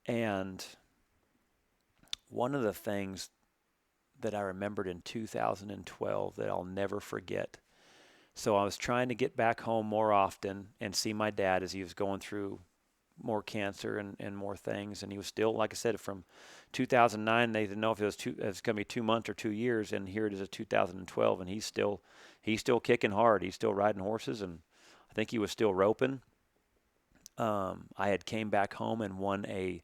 And one of the things that I remembered in 2012 that I'll never forget. So I was trying to get back home more often and see my dad as he was going through more cancer and more things. And he was still, like I said, from 2009, they didn't know if it was going to be 2 months or 2 years. And here it is at 2012, and he's still kicking hard. He's still riding horses, and I think he was still roping. I had came back home and won a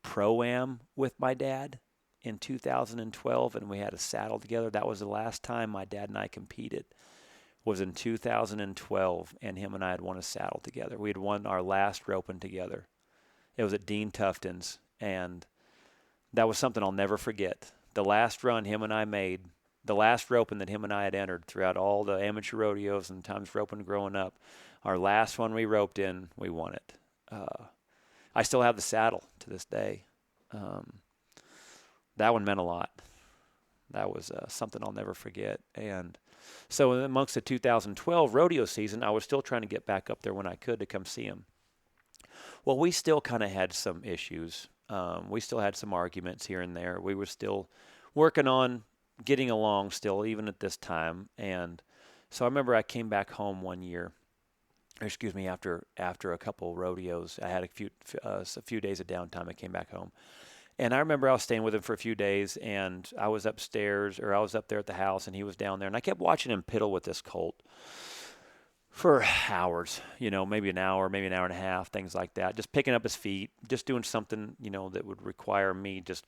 pro-am with my dad in 2012, and we had a saddle together. That was the last time my dad and I competed, was in 2012, and him and I had won a saddle together. We had won our last roping together. It was at Dean Tufton's, and that was something I'll never forget. The last run him and I made, the last roping that him and I had entered throughout all the amateur rodeos and times roping growing up, our last one we roped in, we won it. I still have the saddle to this day. Um, that one meant a lot. That was something I'll never forget. And so amongst the 2012 rodeo season, I was still trying to get back up there when I could to come see him. Well, we still kind of had some issues. We still had some arguments here and there. We were still working on getting along still, even at this time. And so I remember I came back home one year, excuse me, after a couple rodeos. I had a few days of downtime. I came back home. And I remember I was staying with him for a few days, and I was upstairs, or I was up there at the house, and he was down there. And I kept watching him piddle with this colt for hours, maybe an hour, maybe an hour and a half, things like that. Just picking up his feet, just doing something, that would require me just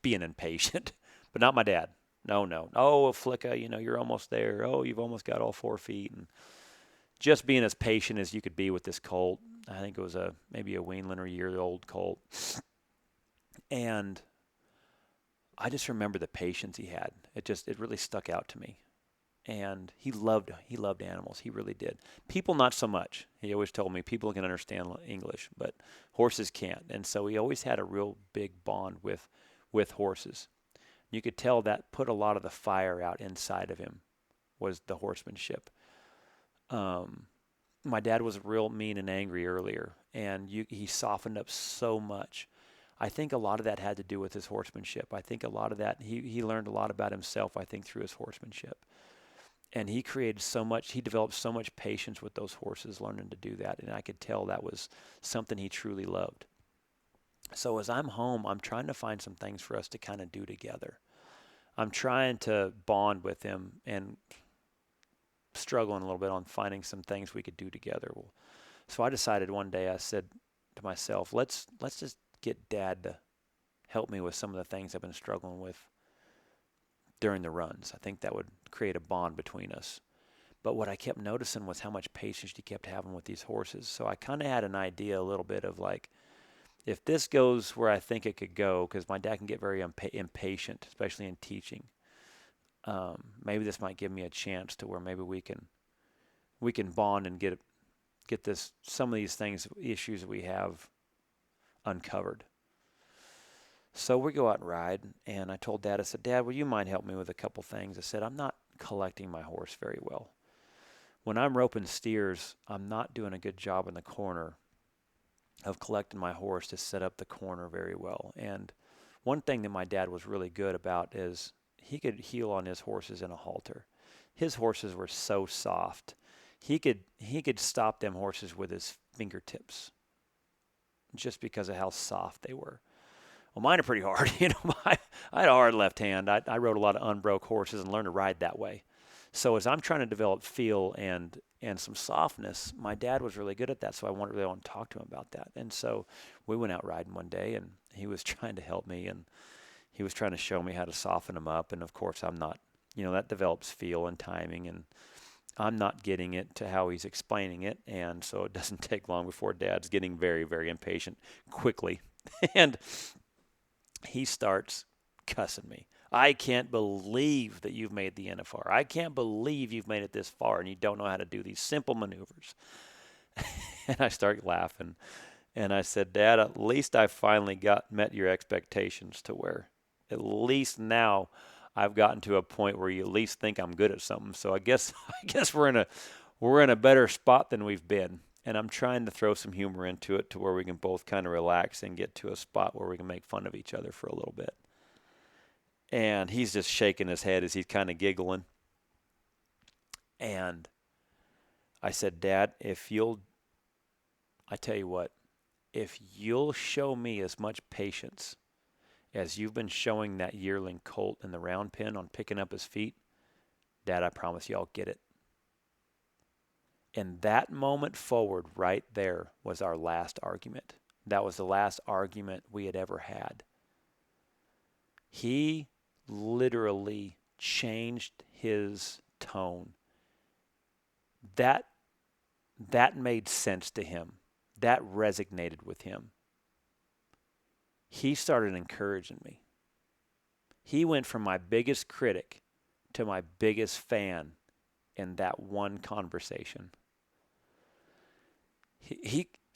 being impatient. But not my dad. No, no. Oh, Flicka, you're almost there. Oh, you've almost got all 4 feet. And just being as patient as you could be with this colt. I think it was maybe a weanling or year-old colt. And I just remember the patience he had. It really stuck out to me. And he loved animals. He really did. People not so much. He always told me people can understand English, but horses can't. And so he always had a real big bond with horses. You could tell that put a lot of the fire out inside of him, was the horsemanship. My dad was real mean and angry earlier, and he softened up so much. I think a lot of that had to do with his horsemanship. I think a lot of that, he learned a lot about himself, I think, through his horsemanship. And he developed so much patience with those horses, learning to do that. And I could tell that was something he truly loved. So as I'm home, I'm trying to find some things for us to kind of do together. I'm trying to bond with him and struggling a little bit on finding some things we could do together. Well, so I decided one day, I said to myself, let's just get Dad to help me with some of the things I've been struggling with during the runs. I think that would create a bond between us. But what I kept noticing was how much patience he kept having with these horses. So I kind of had an idea a little bit of like, if this goes where I think it could go, because my dad can get very impatient, especially in teaching. Maybe this might give me a chance to where maybe we can bond and get some of these issues that we have uncovered. So we go out and ride, and I told Dad, I said, Dad, will you mind help me with a couple things? I said, I'm not collecting my horse very well. When I'm roping steers, I'm not doing a good job in the corner of collecting my horse to set up the corner very well. And one thing that my dad was really good about is he could heel on his horses in a halter. His horses were so soft. He could stop them horses with his fingertips just because of how soft they were. Well, mine are pretty hard. I had a hard left hand. I rode a lot of unbroke horses and learned to ride that way. So as I'm trying to develop feel and some softness, my dad was really good at that. So I really want to talk to him about that. And so we went out riding one day, and he was trying to help me, and he was trying to show me how to soften them up. And of course, I'm not. That develops feel and timing, and I'm not getting it to how he's explaining it. And so it doesn't take long before Dad's getting very, very impatient quickly. And he starts cussing me. I can't believe that you've made the NFR. I can't believe you've made it this far and you don't know how to do these simple maneuvers. And I start laughing. And I said, Dad, at least I finally met your expectations to where at least now I've gotten to a point where you at least think I'm good at something. So I guess we're in a better spot than we've been. And I'm trying to throw some humor into it to where we can both kind of relax and get to a spot where we can make fun of each other for a little bit. And he's just shaking his head as he's kind of giggling. And I said, Dad, I tell you what, if you'll show me as much patience as you've been showing that yearling colt in the round pen on picking up his feet, Dad, I promise you I'll get it. And that moment forward right there was our last argument. That was the last argument we had ever had. He literally changed his tone. That made sense to him. That resonated with him. He started encouraging me. He went from my biggest critic to my biggest fan in that one conversation.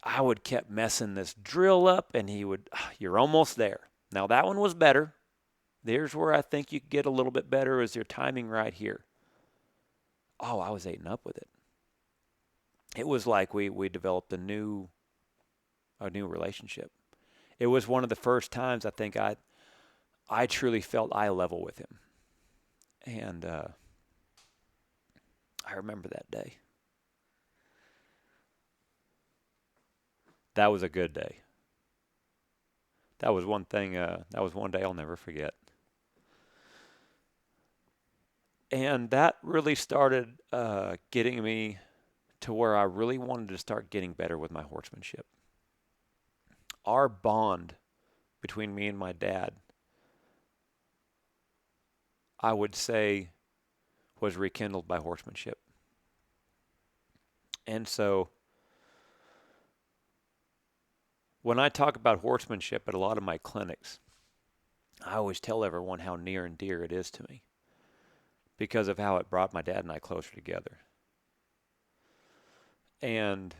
I would kept messing this drill up, and he would, you're almost there. Now that one was better. There's where I think you could get a little bit better, is your timing right here. Oh, I was eating up with it. It was like we developed a new relationship. It was one of the first times I think I truly felt eye level with him. And I remember that day. That was a good day. That was one thing, that was one day I'll never forget. And that really started getting me to where I really wanted to start getting better with my horsemanship. Our bond between me and my dad, I would say, was rekindled by horsemanship. And so when I talk about horsemanship at a lot of my clinics, I always tell everyone how near and dear it is to me because of how it brought my dad and I closer together. And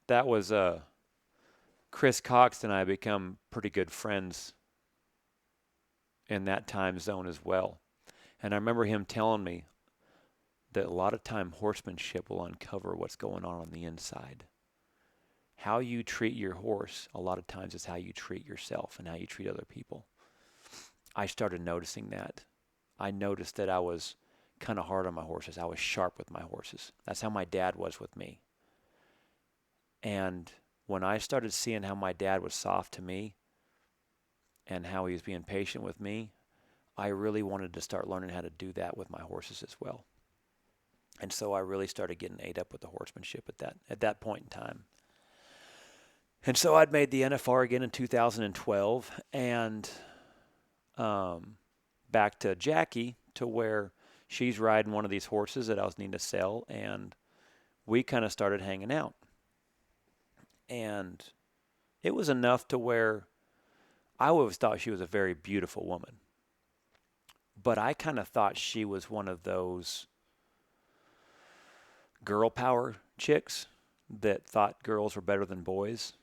that was Chris Cox and I become pretty good friends in that time zone as well. And I remember him telling me that a lot of time horsemanship will uncover what's going on the inside. How you treat your horse a lot of times is how you treat yourself and how you treat other people. I started noticing that. I noticed that I was kind of hard on my horses. I was sharp with my horses. That's how my dad was with me. And when I started seeing how my dad was soft to me and how he was being patient with me, I really wanted to start learning how to do that with my horses as well. And so I really started getting ate up with the horsemanship at that point in time. And so I'd made the NFR again in 2012, and back to Jackie, to where she's riding one of these horses that I was needing to sell, and we kind of started hanging out. And it was enough to where I always thought she was a very beautiful woman. But I kind of thought she was one of those girl power chicks that thought girls were better than boys.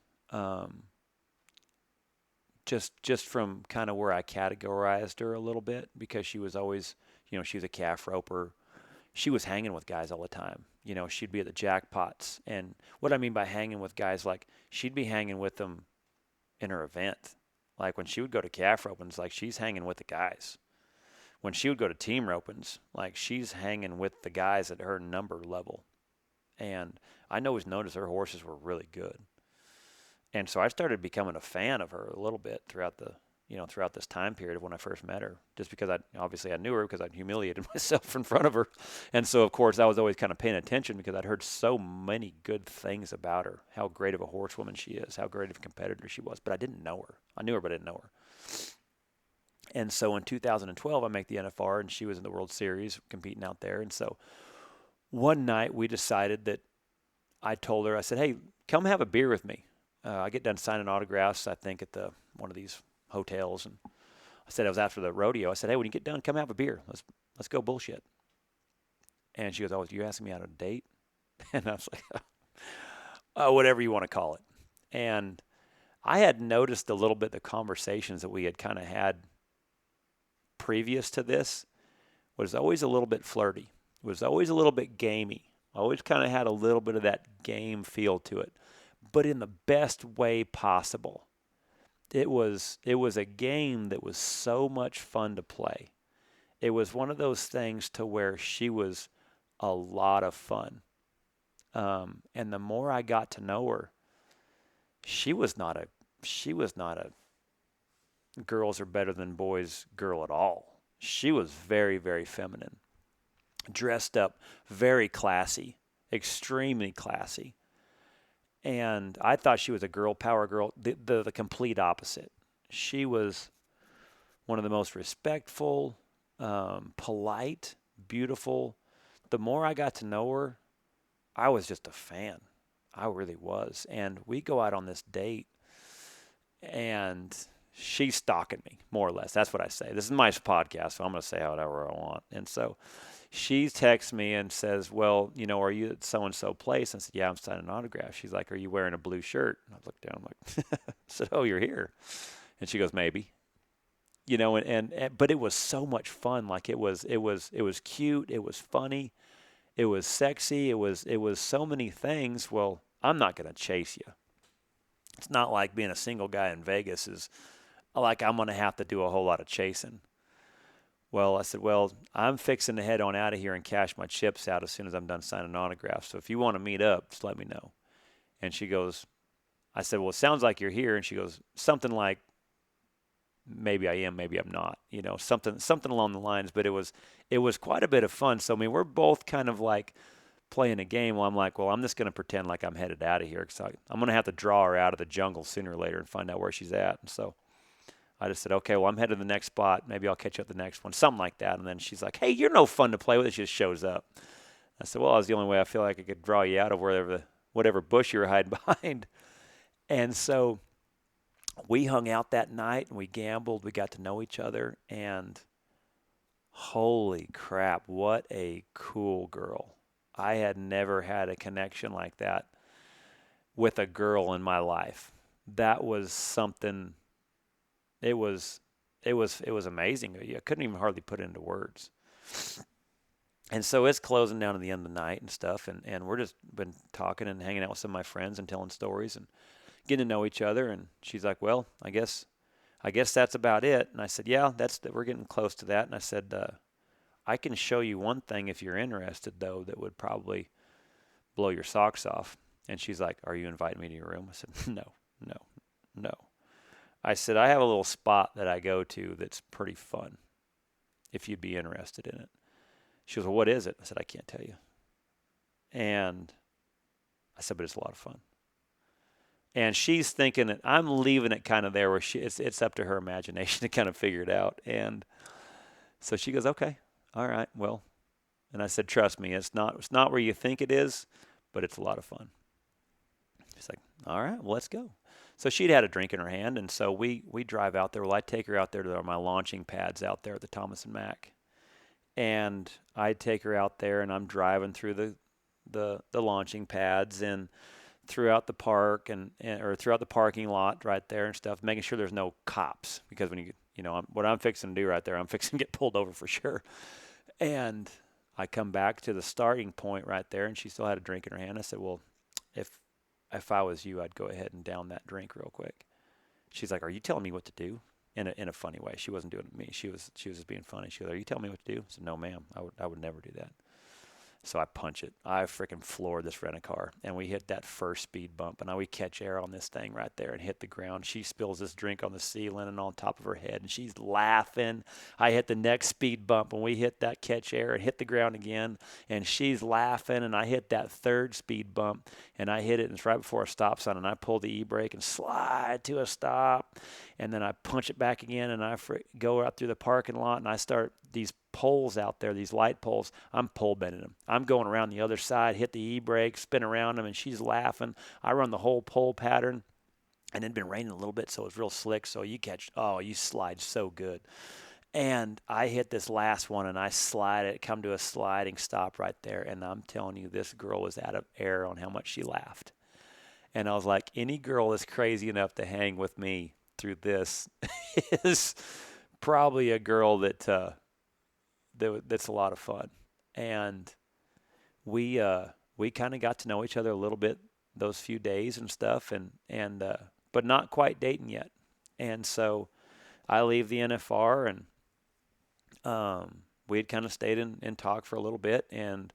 Just from kind of where I categorized her a little bit, because she was always, she was a calf roper. She was hanging with guys all the time. She'd be at the jackpots. And what I mean by hanging with guys, like she'd be hanging with them in her event. Like when she would go to calf ropings, like she's hanging with the guys. When she would go to team ropings, like she's hanging with the guys at her number level. And I always noticed her horses were really good. And so I started becoming a fan of her a little bit throughout this time period of when I first met her, just because I knew her because I'd humiliated myself in front of her. And so, of course, I was always kind of paying attention because I'd heard so many good things about her, how great of a horsewoman she is, how great of a competitor she was. But I didn't know her. I knew her, but I didn't know her. And so in 2012, I make the NFR, and she was in the World Series competing out there. And so one night we decided that I told her, I said, hey, come have a beer with me. I get done signing autographs, I think, at one of these hotels. And I said, I was after the rodeo. I said, hey, when you get done, come have a beer. Let's go bullshit. And she goes, oh, you asking me out on a date? And I was like, oh, whatever you want to call it. And I had noticed a little bit the conversations that we had kind of had previous to this was always a little bit flirty. It was always a little bit gamey Always kind of had a little bit of that game feel to it, but in the best way possible. It was a game that was so much fun to play. It was one of those things to where she was a lot of fun. And the more I got to know her, she was not a she was not a girls are better than boys girl at all. She was very, very feminine, dressed up, very classy, extremely classy. And I thought she was a girl power girl, the complete opposite. She was one of the most respectful, polite, beautiful. The more I got to know her, I was just a fan. I really was. And we go out on this date, and she's stalking me, more or less. That's what I say. This is my podcast, so I'm going to say whatever I want. And so she texts me and says, well, are you at so-and-so place? I said, yeah, I'm signing an autograph. She's like, are you wearing a blue shirt? And I looked down, I'm like, I said, oh, you're here. And she goes, maybe. But it was so much fun. Like it was cute. It was funny. It was sexy. It was so many things. Well, I'm not going to chase you. It's not like being a single guy in Vegas is like I'm going to have to do a whole lot of chasing. Well, I said, well, I'm fixing to head on out of here and cash my chips out as soon as I'm done signing autographs. So if you want to meet up, just let me know. And she goes, I said, well, it sounds like you're here. And she goes, something like, maybe I am, maybe I'm not, something along the lines. But it was quite a bit of fun. So, I mean, we're both kind of like playing a game. Well, I'm like, well, I'm just going to pretend like I'm headed out of here because I'm going to have to draw her out of the jungle sooner or later and find out where she's at. And so I just said, okay, well, I'm headed to the next spot. Maybe I'll catch you at the next one, something like that. And then she's like, hey, you're no fun to play with. She just shows up. I said, well, that was the only way I feel like I could draw you out of whatever bush you were hiding behind. And so we hung out that night and we gambled. We got to know each other. And holy crap, what a cool girl. I had never had a connection like that with a girl in my life. That was something. It was amazing. I couldn't even hardly put it into words. And so it's closing down to the end of the night and stuff, and we're just been talking and hanging out with some of my friends and telling stories and getting to know each other. And she's like, well, I guess that's about it. And I said, yeah, we're getting close to that. And I said, I can show you one thing if you're interested, though, that would probably blow your socks off. And she's like, are you inviting me to your room? I said, no. I said, I have a little spot that I go to that's pretty fun, if you'd be interested in it. She goes, well, what is it? I said, I can't tell you. And I said, but it's a lot of fun. And she's thinking that I'm leaving it kind of there where it's up to her imagination to kind of figure it out. And so she goes, okay, all right, well. And I said, trust me, it's not where you think it is, but it's a lot of fun. She's like, all right, well, let's go. So she'd had a drink in her hand, and so we drive out there. Well, I take her out there to my launching pads out there at the Thomas and Mack. And I take her out there, and I'm driving through the launching pads and throughout the park or throughout the parking lot right there and stuff, making sure there's no cops because when what I'm fixing to do right there, I'm fixing to get pulled over for sure. And I come back to the starting point right there, and she still had a drink in her hand. I said, well, if I was you, I'd go ahead and down that drink real quick. She's like, are you telling me what to do? In a funny way. She wasn't doing it to me. She was just being funny. She goes, are you telling me what to do? I said, no, ma'am. I would never do that. So I punch it. I freaking floored this rent-a-car, and we hit that first speed bump, and we catch air on this thing right there and hit the ground. She spills this drink on the ceiling and on top of her head, and she's laughing. I hit the next speed bump, and we hit that catch air and hit the ground again, and she's laughing, and I hit that third speed bump, and I hit it, and it's right before a stop sign, and I pull the e-brake and slide to a stop, and then I punch it back again, and I go out through the parking lot, and I start these poles out there, these light poles, I'm pole bending them. I'm going around the other side, hit the e-brake, spin around them, and she's laughing. I run the whole pole pattern, and it had been raining a little bit, so it was real slick, so you slide so good. And I hit this last one, and I slide it, come to a sliding stop right there, and I'm telling you, this girl was out of air on how much she laughed. And I was like, any girl that's crazy enough to hang with me through this is probably a girl that's a lot of fun. And we we kind of got to know each other a little bit those few days and stuff, and but not quite dating yet. And so I leave the NFR, and we had kind of stayed in talk for a little bit, and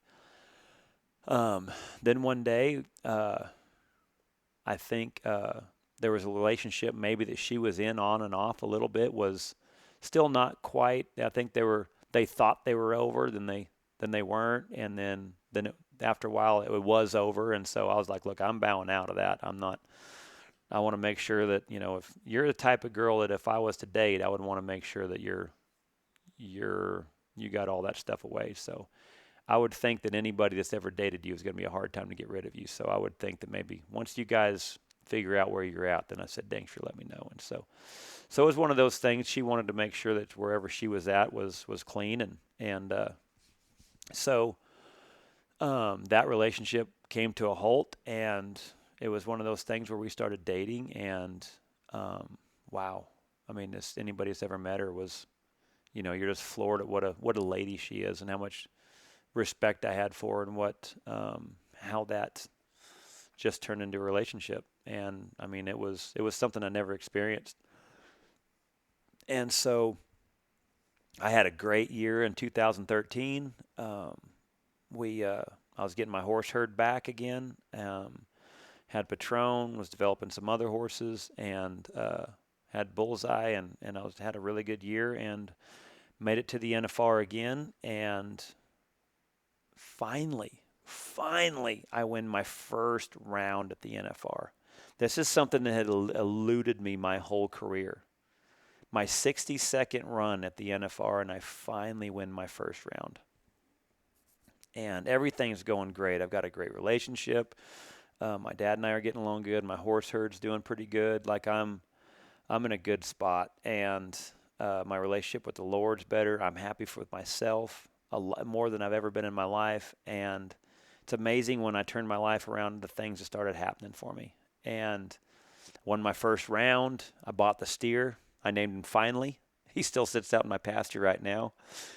then one day, I think there was a relationship maybe that she was in on and off a little bit, was still not quite. I think they thought they were over, then they weren't, and then after a while it was over, and so I was like, look, I'm bowing out of that. I'm not. I want to make sure that, if you're the type of girl that if I was to date, I would want to make sure that you got all that stuff away. So I would think that anybody that's ever dated you is going to be a hard time to get rid of you. So I would think that maybe once you guys figure out where you're at, then I said, thanks for letting me know. And so it was one of those things. She wanted to make sure that wherever she was at was clean. And so that relationship came to a halt, and it was one of those things where we started dating, and wow. I mean, anybody that's ever met her was, you're just floored at what a lady she is, and how much respect I had for her, and how that just turned into a relationship. And I mean, it was something I never experienced. And so I had a great year in 2013. I was getting my horse herd back again. Had Patron, was developing some other horses, and had Bullseye, and had a really good year, and made it to the NFR again, and finally, I win my first round at the NFR. This is something that had eluded me my whole career. My 62nd run at the NFR, and I finally win my first round. And everything's going great. I've got a great relationship. My dad and I are getting along good. My horse herd's doing pretty good. Like I'm in a good spot, and my relationship with the Lord's better. I'm happy with myself a lot more than I've ever been in my life, and it's amazing when I turned my life around, the things that started happening for me. And won my first round. I bought the steer. I named him Finally. He still sits out in my pasture right now.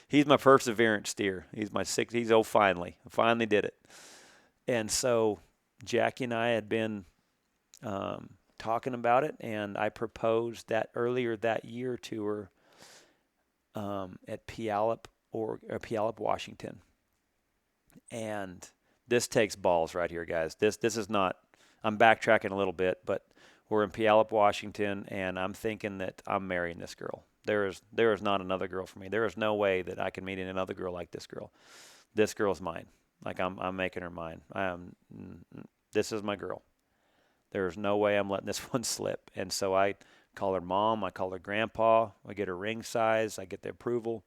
He's my perseverance steer. He's Finally. I finally did it. And so Jackie and I had been talking about it, and I proposed that earlier that year to her at Puyallup, Washington. And this takes balls right here, guys. This is not, I'm backtracking a little bit, but we're in Puyallup, Washington, and I'm thinking that I'm marrying this girl. There is not another girl for me. There is no way that I can meet another girl like this girl. This girl's mine. Like I'm making her mine. This is my girl. There's no way I'm letting this one slip. And so I call her mom. I call her grandpa. I get her ring size. I get the approval.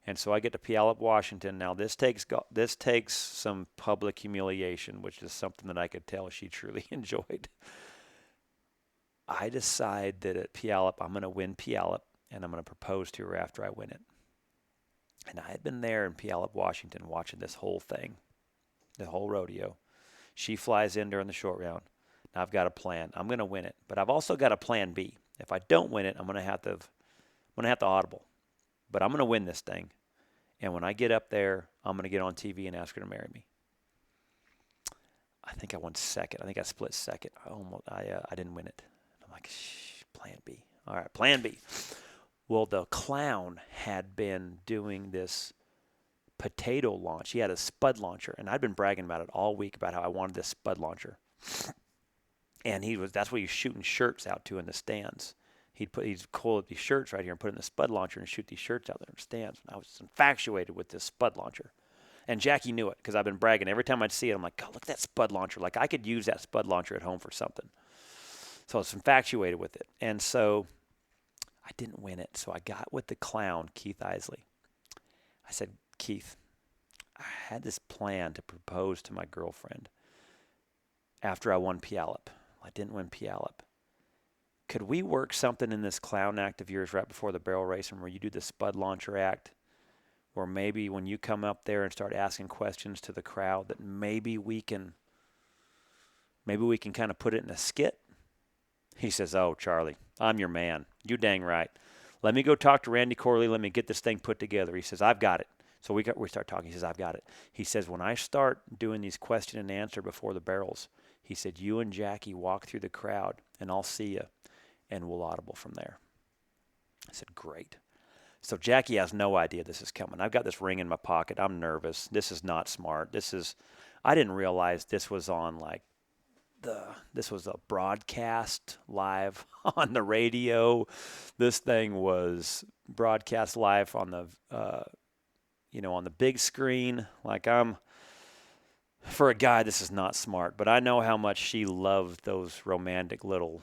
And so I get to Puyallup, Washington. Now this takes some public humiliation, which is something that I could tell she truly enjoyed. I decide that at Puyallup, I'm going to win Puyallup, and I'm going to propose to her after I win it. And I had been there in Puyallup, Washington, watching this whole thing, the whole rodeo. She flies in during the short round. Now I've got a plan. I'm going to win it, but I've also got a plan B. If I don't win it, I'm going to have to audible. But I'm going to win this thing. And when I get up there, I'm going to get on TV and ask her to marry me. I think I won second. I think I split second. I didn't win it. I'm like, plan B. All right, plan B. Well, the clown had been doing this potato launch. He had a spud launcher, and I'd been bragging about it all week about how I wanted this spud launcher. And that's what he was shooting shirts out to in the stands. He'd pull these shirts right here and put it in the spud launcher and shoot these shirts out there in the stands. And I was infatuated with this spud launcher. And Jackie knew it because I've been bragging. Every time I'd see it, I'm like, God, look at that spud launcher. Like I could use that spud launcher at home for something. So I was infatuated with it. And so I didn't win it. So I got with the clown, Keith Isley. I said, Keith, I had this plan to propose to my girlfriend after I won Puyallup. I didn't win Puyallup. Could we work something in this clown act of yours right before the barrel racing where you do the spud launcher act, where maybe when you come up there and start asking questions to the crowd that maybe we can kind of put it in a skit? He says, oh, Charlie, I'm your man. You dang right. Let me go talk to Randy Corley. Let me get this thing put together. He says, I've got it. So we start talking. He says, I've got it. He says, when I start doing these question and answer before the barrels, he said, you and Jackie walk through the crowd, and I'll see you, and we'll audible from there. I said, great. So Jackie has no idea this is coming. I've got this ring in my pocket. I'm nervous. This is not smart. I didn't realize this was on this was a broadcast live on the radio. This thing was broadcast live on the, on the big screen. Like for a guy, this is not smart, but I know how much she loved those romantic little,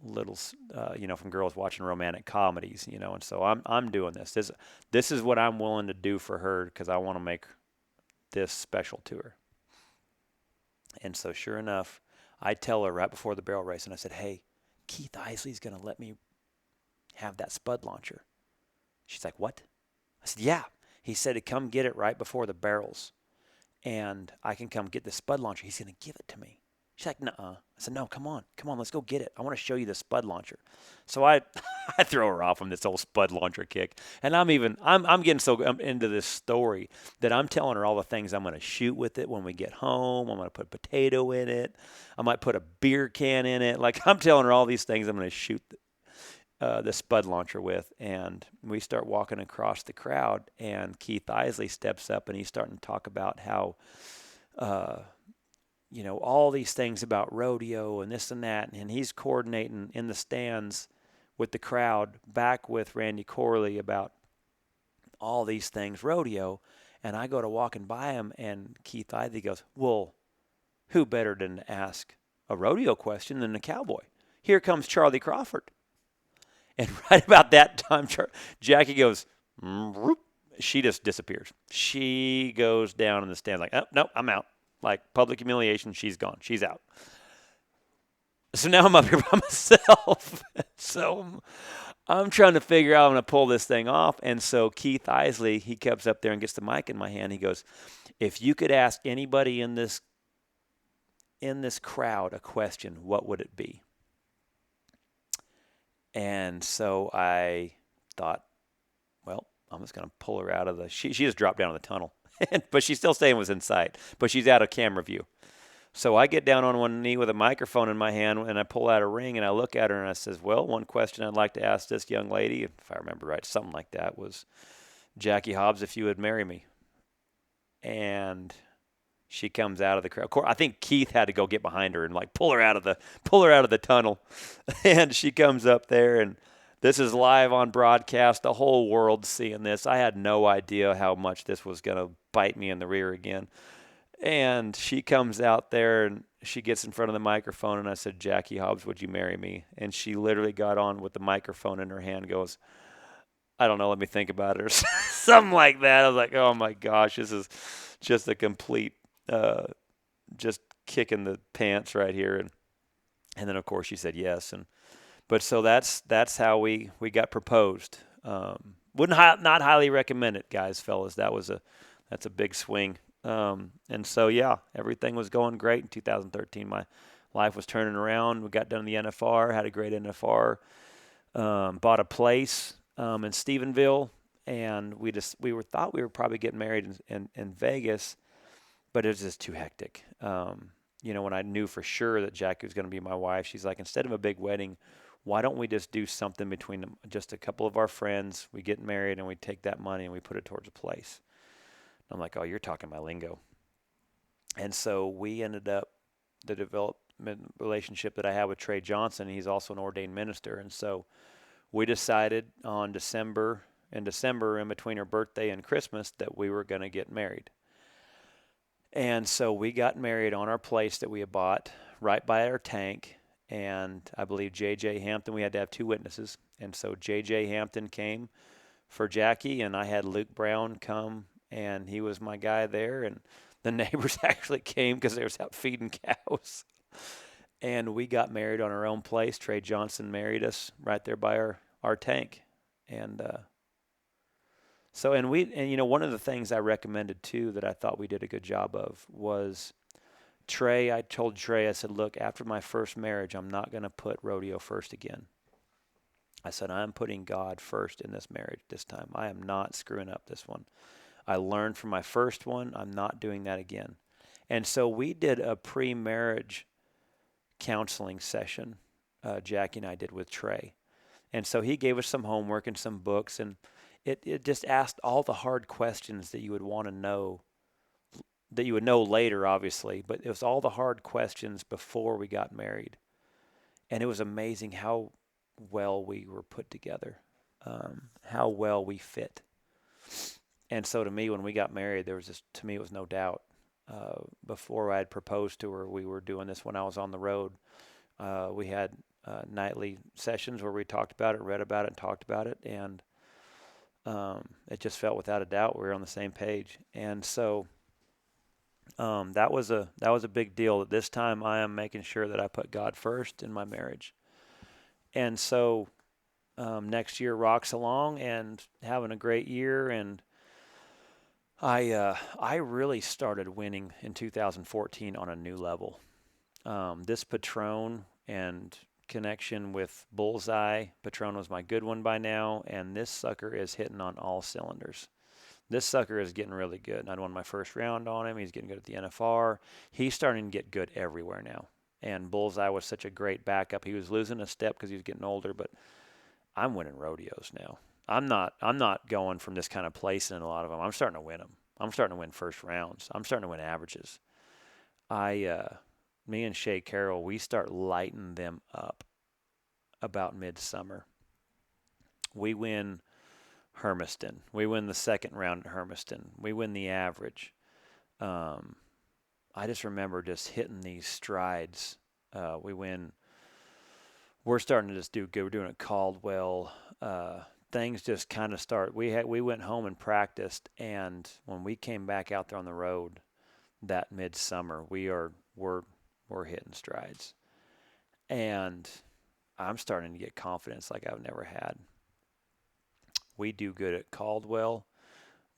from girls watching romantic comedies, and so I'm doing this. This is what I'm willing to do for her because I want to make this special to her. And so sure enough, I tell her right before the barrel race, and I said, hey, Keith Isley's going to let me have that spud launcher. She's like, what? I said, yeah. He said to come get it right before the barrels, and I can come get the spud launcher. He's going to give it to me. She's like, nuh-uh. I said, no, come on, let's go get it. I want to show you the spud launcher. So I throw her off on this old spud launcher kick. And I'm getting so into this story that I'm telling her all the things I'm going to shoot with it when we get home. I'm going to put a potato in it. I might put a beer can in it. Like, I'm telling her all these things I'm going to shoot the spud launcher with. And we start walking across the crowd, and Keith Isley steps up, and he's starting to talk about how, all these things about rodeo and this and that. And he's coordinating in the stands with the crowd back with Randy Corley about all these things, rodeo. And I go to walking by him, and Keith Isley goes, well, who better than to ask a rodeo question than a cowboy? Here comes Charlie Crawford. And right about that time, Jackie goes, she just disappears. She goes down in the stands like, oh, no, I'm out. Like public humiliation, she's gone. She's out. So now I'm up here by myself. So I'm trying to figure out how I'm going to pull this thing off. And so Keith Isley, he comes up there and gets the mic in my hand. He goes, if you could ask anybody in this crowd a question, what would it be? And so I thought, well, I'm just going to pull her out of she just dropped down in the tunnel. But she's still staying within sight. But she's out of camera view. So I get down on one knee with a microphone in my hand, and I pull out a ring, and I look at her, and I says, well, one question I'd like to ask this young lady, if I remember right, something like that, was, Jackie Hobbs, if you would marry me. And she comes out of the crowd. Of course, I think Keith had to go get behind her and like pull her out of the tunnel. And she comes up there, and this is live on broadcast. The whole world's seeing this. I had no idea how much this was going to bite me in the rear again. And she comes out there, and she gets in front of the microphone, and I said, Jackie Hobbs, would you marry me? And she literally got on with the microphone in her hand, goes, I don't know, let me think about it, or something like that. I was like, oh my gosh, this is just a complete, just kicking the pants right here. And then of course she said yes. But so that's how we got proposed. Not highly recommend it, guys, fellas. That's a big swing. And so yeah, everything was going great in 2013. My life was turning around. We got done in the NFR, had a great NFR, bought a place in Stephenville, and we thought we were probably getting married in Vegas, but it was just too hectic. When I knew for sure that Jackie was going to be my wife, she's like, instead of a big wedding, why don't we just do something between just a couple of our friends? We get married, and we take that money and we put it towards a place. I'm like, oh, you're talking my lingo. And so we ended up, the development relationship that I have with Trey Johnson, he's also an ordained minister. And so we decided in December, in between her birthday and Christmas, that we were going to get married. And so we got married on our place that we had bought right by our tank. And I believe J.J. Hampton, we had to have two witnesses. And so J.J. Hampton came for Jackie, and I had Luke Brown come, and he was my guy there. And the neighbors actually came because they was out feeding cows. And we got married on our own place. Trey Johnson married us right there by our tank. And one of the things I recommended too that I thought we did a good job of was Trey. I told Trey, I said, look, after my first marriage, I'm not going to put rodeo first again. I said, I'm putting God first in this marriage this time. I am not screwing up this one. I learned from my first one. I'm not doing that again. And so we did a pre-marriage counseling session, Jackie and I did with Trey. And so he gave us some homework and some books, and it just asked all the hard questions that you would want to know, that you would know later, obviously, but it was all the hard questions before we got married. And it was amazing how well we were put together, how well we fit. And so to me, when we got married, there was just, to me, it was no doubt. Before I had proposed to her, we were doing this when I was on the road. We had nightly sessions where we talked about it, read about it, and talked about it, and it just felt without a doubt we were on the same page. And so that was a big deal. That this time I am making sure that I put God first in my marriage. And so next year rocks along and having a great year, and I really started winning in 2014 on a new level. This Patron and connection with Bullseye. Patron was my good one by now, and this sucker is hitting on all cylinders. This sucker is getting really good. I'd won my first round on him. He's getting good at the NFR. He's starting to get good everywhere now. And Bullseye was such a great backup. He was losing a step because he was getting older, but I'm winning rodeos now. I'm not going from this kind of placing in a lot of them. I'm starting to win them. I'm starting to win first rounds. I'm starting to win averages. Me and Shay Carroll, we start lighting them up about midsummer. We win Hermiston. We win the second round at Hermiston. We win the average. I just remember just hitting these strides. We're starting to just do good. We're doing it Caldwell. Things just kind of start. We went home and practiced, and when we came back out there on the road that midsummer, we're hitting strides, and I'm starting to get confidence like I've never had. We do good at Caldwell.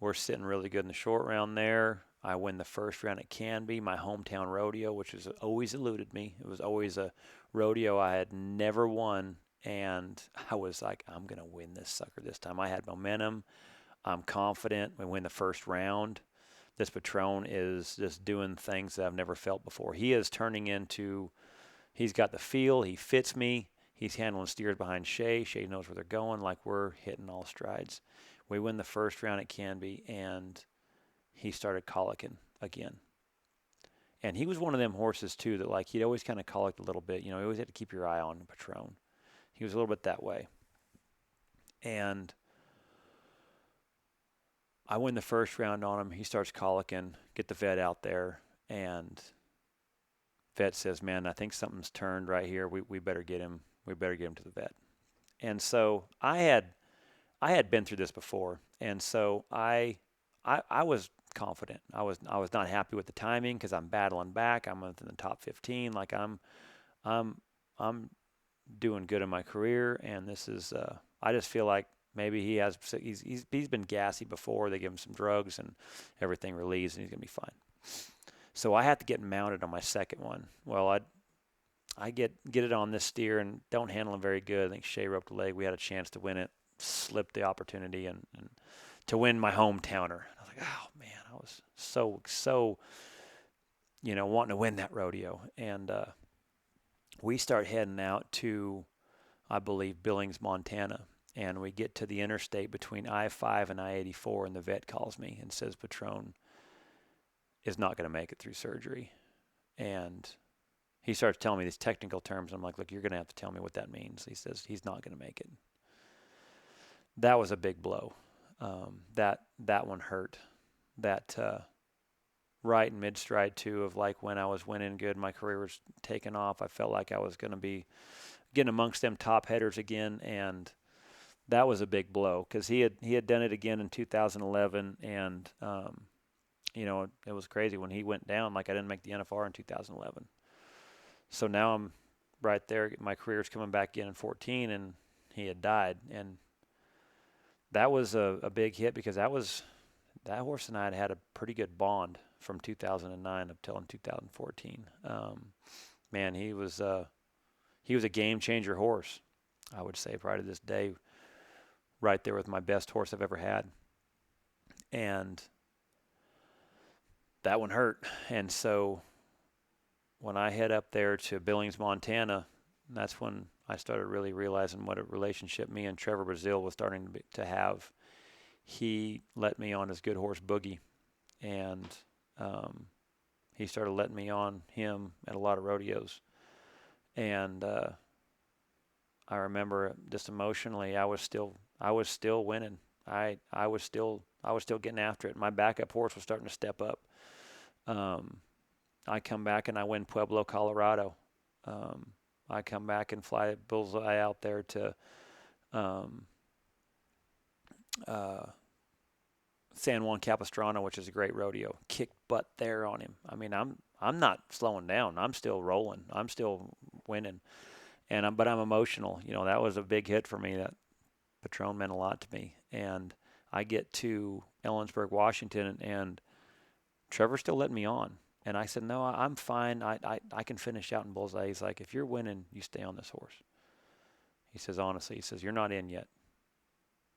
We're sitting really good in the short round there. I win the first round at Canby, my hometown rodeo, which has always eluded me. It was always a rodeo I had never won, and I was like, I'm going to win this sucker this time. I had momentum. I'm confident. We win the first round. This Patron is just doing things that I've never felt before. He is turning into, he's got the feel. He fits me. He's handling steers behind Shay. Shay knows where they're going. Like, we're hitting all strides. We win the first round at Canby, and he started colicking again. And he was one of them horses, too, that, like, he'd always kind of colicked a little bit. You always had to keep your eye on Patron. He was a little bit that way. And I win the first round on him. He starts colicking, get the vet out there, and vet says, man, I think something's turned right here. We better get him. We better get him to the vet. And so I had been through this before, and so I was confident. I was not happy with the timing because I'm battling back. I'm within the top 15. Like, I'm doing good in my career, and this is I just feel like maybe he's been gassy before. They give him some drugs and everything relieves, and he's gonna be fine. So I have to get mounted on my second one. Well, I get it on this steer and don't handle him very good. I think Shay roped a leg. We had a chance to win it, slipped the opportunity and to win my hometowner. I was like, oh man, I was so wanting to win that rodeo. And we start heading out to, I believe, Billings, Montana. And we get to the interstate between I-5 and I-84, and the vet calls me and says Patron is not going to make it through surgery. And he starts telling me these technical terms. I'm like, look, you're going to have to tell me what that means. He says he's not going to make it. That was a big blow. That one hurt. That right in mid-stride, too, of like when I was winning good, my career was taking off. I felt like I was going to be getting amongst them top headers again, and that was a big blow because he had done it again in 2011, and it was crazy when he went down. Like, I didn't make the NFR in 2011. So now I'm right there. My career's coming back in 14, and he had died. And that was a big hit because that horse and I had a pretty good bond from 2009 up till in 2014. Man, he was a game changer horse. I would say probably to this day, right there with my best horse I've ever had. And that one hurt. And so when I head up there to Billings, Montana, that's when I started really realizing what a relationship me and Trevor Brazile was starting to have. He let me on his good horse Boogie, and he started letting me on him at a lot of rodeos. And I remember just emotionally, I was still winning. I was still getting after it. My backup horse was starting to step up. I come back and I win Pueblo, Colorado. I come back and fly Bullseye out there to San Juan Capistrano, which is a great rodeo. Kicked butt there on him. I mean, I'm not slowing down. I'm still rolling. I'm still winning. But I'm emotional. You know, that was a big hit for me. That Patron meant a lot to me. And I get to Ellensburg, Washington, and Trevor still let me on. And I said, no, I'm fine. I can finish out in Bullseye. He's like, if you're winning, you stay on this horse. He says, honestly, he says, you're not in yet.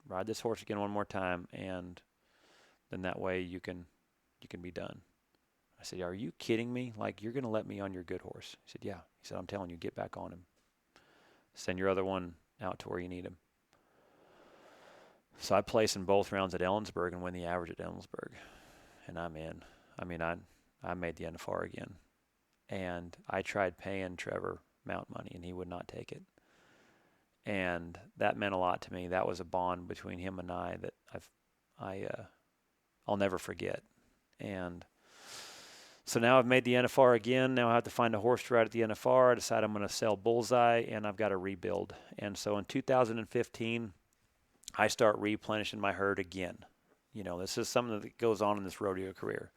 Ride this horse again one more time, and then that way you can be done. I said, are you kidding me? Like, you're going to let me on your good horse? He said, yeah. He said, I'm telling you, get back on him. Send your other one out to where you need him. So I place in both rounds at Ellensburg and win the average at Ellensburg. And I'm in. I mean, I made the NFR again. And I tried paying Trevor mount money, and he would not take it. And that meant a lot to me. That was a bond between him and I that I'll never forget. And so now I've made the NFR again. Now I have to find a horse to ride at the NFR. I decide I'm going to sell Bullseye, and I've got to rebuild. And so in 2015, I start replenishing my herd again. You know, this is something that goes on in this rodeo career.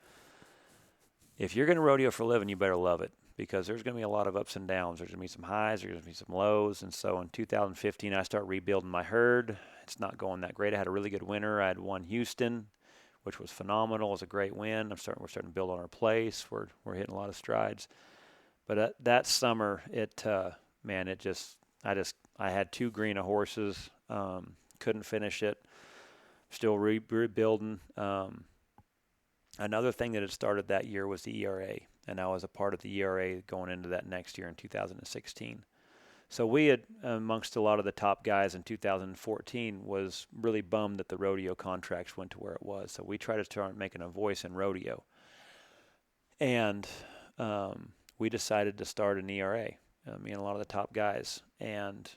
If you're going to rodeo for a living, you better love it, because there's going to be a lot of ups and downs. There's going to be some highs, there's going to be some lows. And so in 2015, I start rebuilding my herd. It's not going that great. I had a really good winter. I had won Houston, which was phenomenal. It was a great win. We're starting to build on our place. We're hitting a lot of strides. But that summer, I had too green of horses. Couldn't finish it. Still rebuilding. Another thing that had started that year was the ERA, and I was a part of the ERA going into that next year in 2016. So we had, amongst a lot of the top guys in 2014, was really bummed that the rodeo contracts went to where it was. So we tried to start making a voice in rodeo. And we decided to start an ERA, me and a lot of the top guys. And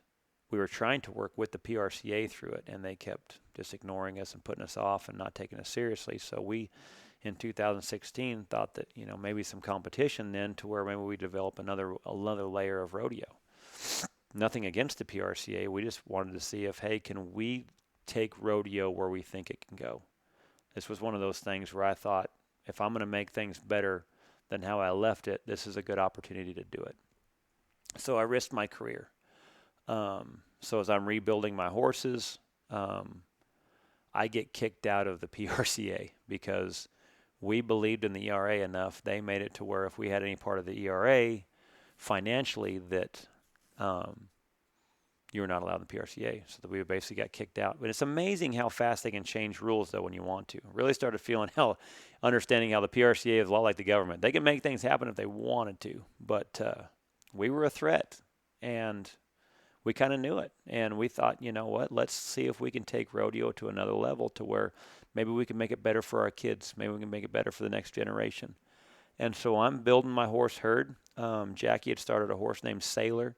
we were trying to work with the PRCA through it, and they kept just ignoring us and putting us off and not taking us seriously. So we, in 2016, thought that, you know, maybe some competition then to where maybe we develop another layer of rodeo. Nothing against the PRCA. We just wanted to see if, hey, can we take rodeo where we think it can go? This was one of those things where I thought, if I'm going to make things better than how I left it, this is a good opportunity to do it. So I risked my career. So as I'm rebuilding my horses, I get kicked out of the PRCA because we believed in the ERA enough. They made it to where if we had any part of the ERA financially, that you were not allowed in the PRCA. So that we basically got kicked out. But it's amazing how fast they can change rules, though, when you want to. Really started understanding how the PRCA is a lot like the government. They can make things happen if they wanted to. But we were a threat, and we kind of knew it. And we thought, you know what, let's see if we can take rodeo to another level to where maybe we can make it better for our kids. Maybe we can make it better for the next generation. And so I'm building my horse herd. Jackie had started a horse named Sailor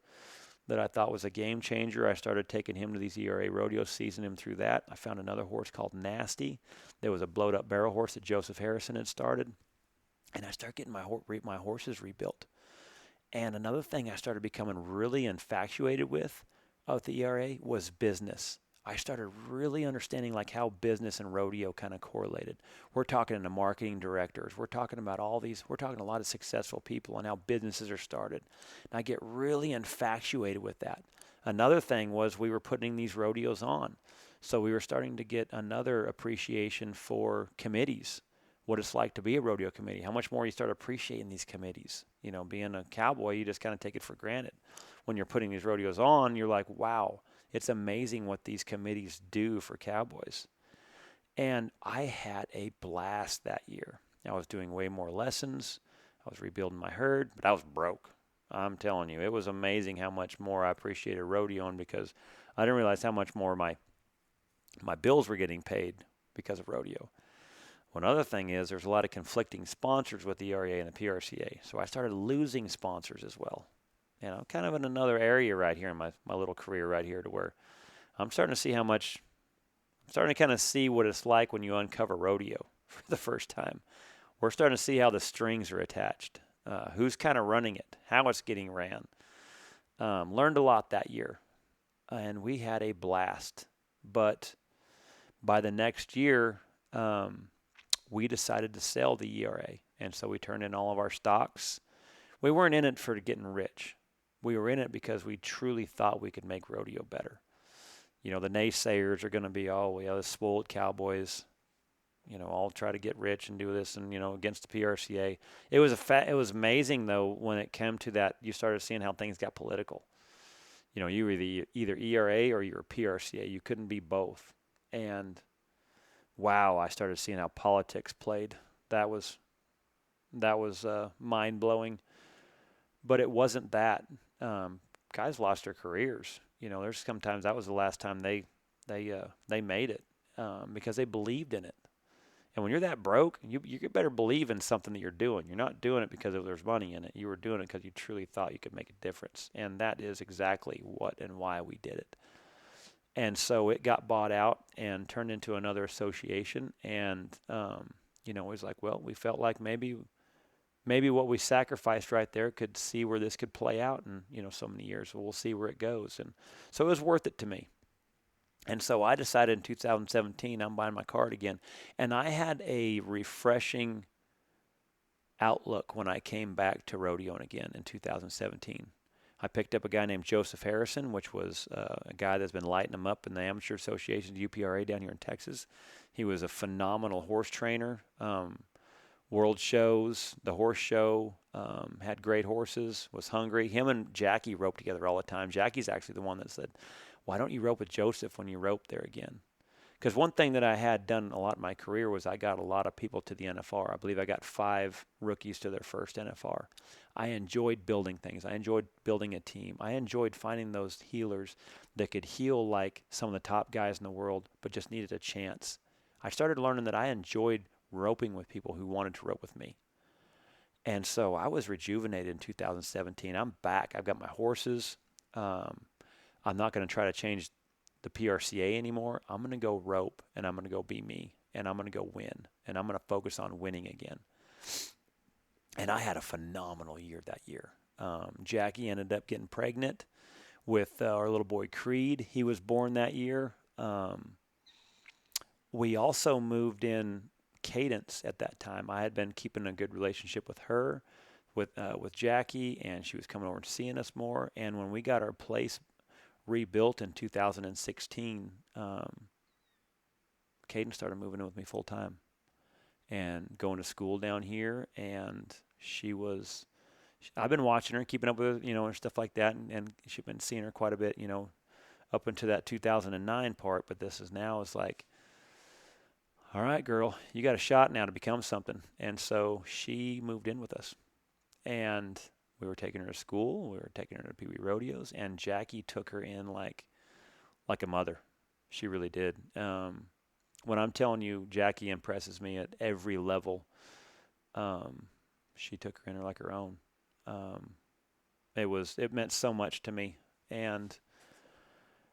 that I thought was a game changer. I started taking him to these ERA rodeos, seasoning him through that. I found another horse called Nasty. There was a blowed-up barrel horse that Joseph Harrison had started. And I started getting my horses rebuilt. And another thing I started becoming really infatuated with the ERA was business. I started really understanding like how business and rodeo kind of correlated. We're talking to marketing directors. We're talking about we're talking to a lot of successful people and how businesses are started. And I get really infatuated with that. Another thing was we were putting these rodeos on. So we were starting to get another appreciation for committees, what it's like to be a rodeo committee, how much more you start appreciating these committees. You know, being a cowboy, you just kind of take it for granted. When you're putting these rodeos on, you're like, wow, It's amazing what these committees do for cowboys. And I had a blast that year. I was doing way more lessons. I was rebuilding my herd, but I was broke. I'm telling you, it was amazing how much more I appreciated rodeoing because I didn't realize how much more my bills were getting paid because of rodeo. One other thing is there's a lot of conflicting sponsors with the ERA and the PRCA. So I started losing sponsors as well. Kind of in another area right here in my little career right here to where I'm starting to see how much, I'm starting to kind of see what it's like when you uncover rodeo for the first time. We're starting to see how the strings are attached, who's kind of running it, how it's getting ran. Learned a lot that year, and we had a blast. But by the next year, we decided to sell the ERA, and so we turned in all of our stocks. We weren't in it for getting rich. We were in it because we truly thought we could make rodeo better. The naysayers are going to be, oh, the spoiled cowboys, all try to get rich and do this and, against the PRCA. It was amazing, though, when it came to that, you started seeing how things got political. You were either ERA or you were PRCA. You couldn't be both. And wow, I started seeing how politics played. That was mind-blowing. But it wasn't that. Guys lost their careers. There's sometimes that was the last time they made it because they believed in it. And when you're that broke, you better believe in something that you're doing. You're not doing it because there's money in it. You were doing it because you truly thought you could make a difference. And that is exactly what and why we did it. And so it got bought out and turned into another association. And, it was like, well, we felt like maybe what we sacrificed right there could see where this could play out in, so many years. So we'll see where it goes. And so it was worth it to me. And so I decided in 2017, I'm buying my card again. And I had a refreshing outlook when I came back to rodeoing again in 2017. I picked up a guy named Joseph Harrison, which was a guy that's been lighting them up in the Amateur Association, UPRA, down here in Texas. He was a phenomenal horse trainer. World shows, the horse show, had great horses, was hungry. Him and Jackie roped together all the time. Jackie's actually the one that said, why don't you rope with Joseph when you rope there again? Because one thing that I had done a lot in my career was I got a lot of people to the NFR. I believe I got 5 rookies to their first NFR. I enjoyed building things. I enjoyed building a team. I enjoyed finding those healers that could heal like some of the top guys in the world, but just needed a chance. I started learning that I enjoyed roping with people who wanted to rope with me. And so I was rejuvenated in 2017. I'm back. I've got my horses. I'm not going to try to change the PRCA anymore. I'm going to go rope, and I'm going to go be me, and I'm going to go win, and I'm going to focus on winning again. And I had a phenomenal year that year. Jackie ended up getting pregnant with our little boy Creed. He was born that year. We also moved in Cadence at that time. I had been keeping a good relationship with her, with Jackie, and she was coming over and seeing us more. And when we got our place rebuilt in 2016, Cadence started moving in with me full time and going to school down here. And I've been watching her, keeping up with her, and stuff like that. And she's been seeing her quite a bit, up into that 2009 part. But this is like, all right, girl, you got a shot now to become something. And so she moved in with us. And we were taking her to school. We were taking her to Pee Wee rodeos. And Jackie took her in like a mother. She really did. When I'm telling you, Jackie impresses me at every level. She took her in like her own. It meant so much to me. And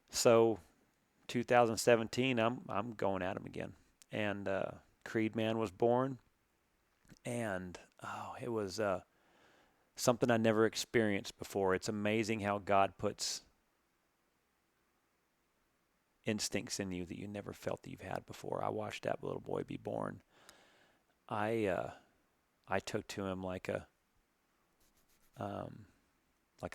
so 2017, I'm going at him again. And Creed Man was born. And it was something I never experienced before. It's amazing how God puts instincts in you that you never felt that you've had before. I watched that little boy be born. I took to him like a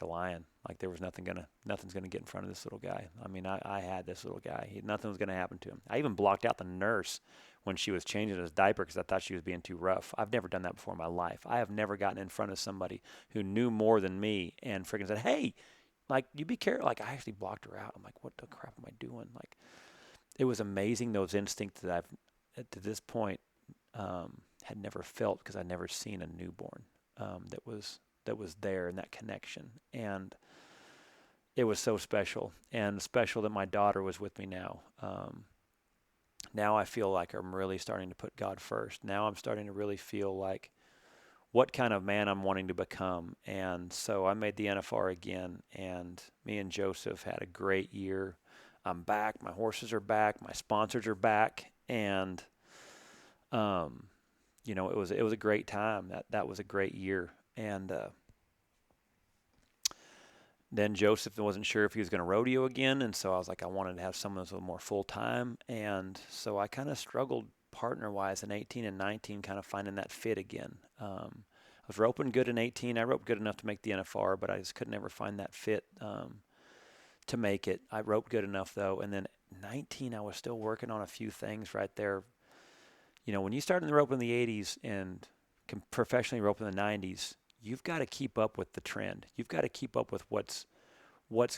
lion. Like there was nothing's gonna get in front of this little guy. I mean, I had this little guy. Nothing was gonna happen to him. I even blocked out the nurse when she was changing his diaper because I thought she was being too rough. I've never done that before in my life. I have never gotten in front of somebody who knew more than me and freaking said, "Hey, like, you be careful. Like, I actually blocked her out. I'm like, what the crap am I doing? Like, it was amazing, those instincts that to this point, had never felt, because I'd never seen a newborn, that was there in that connection. And it was so special, and special that my daughter was with me now. Now I feel like I'm really starting to put God first. Now I'm starting to really feel like what kind of man I'm wanting to become. And so I made the NFR again, and me and Joseph had a great year. I'm back. My horses are back. My sponsors are back, and it was a great time. That was a great year. And then Joseph wasn't sure if he was going to rodeo again, and so I was like, I wanted to have someone that's a little more full time, and so I kind of struggled partner wise in 18 and 19, kind of finding that fit again. I was roping good in 18. I roped good enough to make the NFR, but I just couldn't ever find that fit to make it. I roped good enough though, and then 19, I was still working on a few things right there. When you start in the rope in the 80s and professionally rope in the 90s, you've got to keep up with the trend. You've got to keep up with what's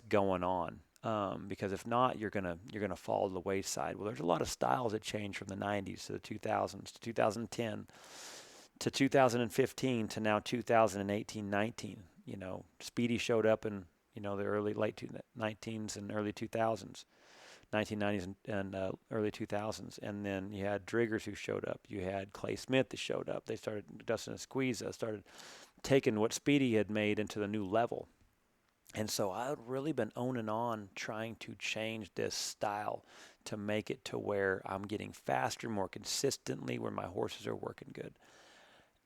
going on, because if not, you're gonna fall to the wayside. Well, there's a lot of styles that change from the 90s to the 2000s to 2010 to 2015 to now 2018, 19. Speedy showed up in the late 19s and early 2000s. 1990s and early 2000s, and then you had Driggers who showed up. You had Clay Smith that showed up. They started, Dustin and Squeeza started taking what Speedy had made into the new level. And so I've really been owning on trying to change this style to make it to where I'm getting faster, more consistently, where my horses are working good.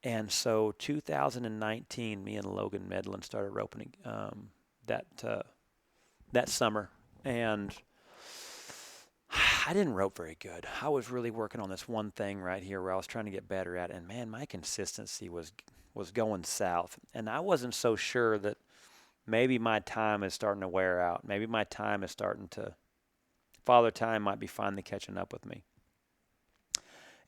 And so 2019, me and Logan Medlin started roping that summer, and I didn't rope very good. I was really working on this one thing right here where I was trying to get better at, and man, my consistency was going south. And I wasn't so sure that maybe my time is starting to wear out. Maybe my time is starting to, Father Time might be finally catching up with me.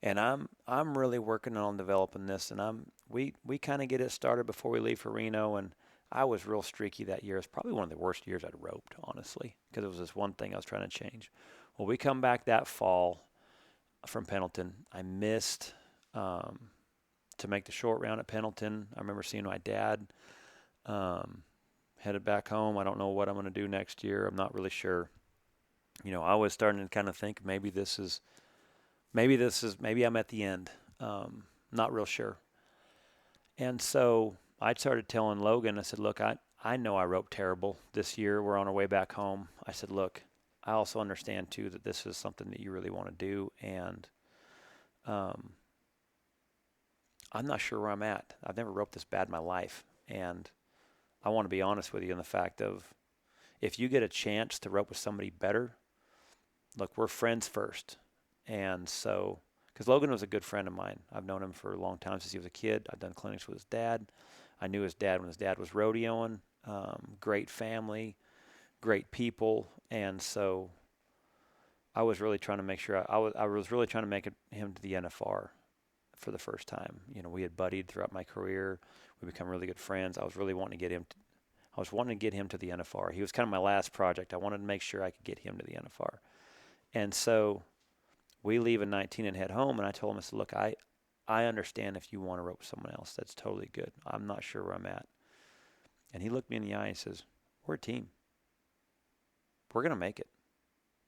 And I'm really working on developing this, and we kind of get it started before we leave for Reno, and I was real streaky that year. It's probably one of the worst years I'd roped, honestly, because it was this one thing I was trying to change. Well, we come back that fall from Pendleton. I missed to make the short round at Pendleton. I remember seeing my dad. Headed back home. I don't know what I'm going to do next year. I'm not really sure. I was starting to kind of think maybe I'm at the end. Not real sure. And so I started telling Logan, I said, look, I know I roped terrible this year. We're on our way back home. I said, look, I also understand too that this is something that you really want to do, and I'm not sure where I'm at. I've never roped this bad in my life, and I want to be honest with you in the fact of, if you get a chance to rope with somebody better, look, we're friends first. And so, because Logan was a good friend of mine. I've known him for a long time, since he was a kid. I've done clinics with his dad. I knew his dad when his dad was rodeoing. Great family, great people. And so I was really trying to make sure, I was really trying to make him to the NFR for the first time. We had buddied throughout my career. We become really good friends. I was really wanting to get him to the NFR. He was kind of my last project. I wanted to make sure I could get him to the NFR. And so we leave in 19 and head home, and I told him, I said, look, I understand if you want to rope with someone else. That's totally good. I'm not sure where I'm at. And he looked me in the eye and says, we're a team. We're going to make it.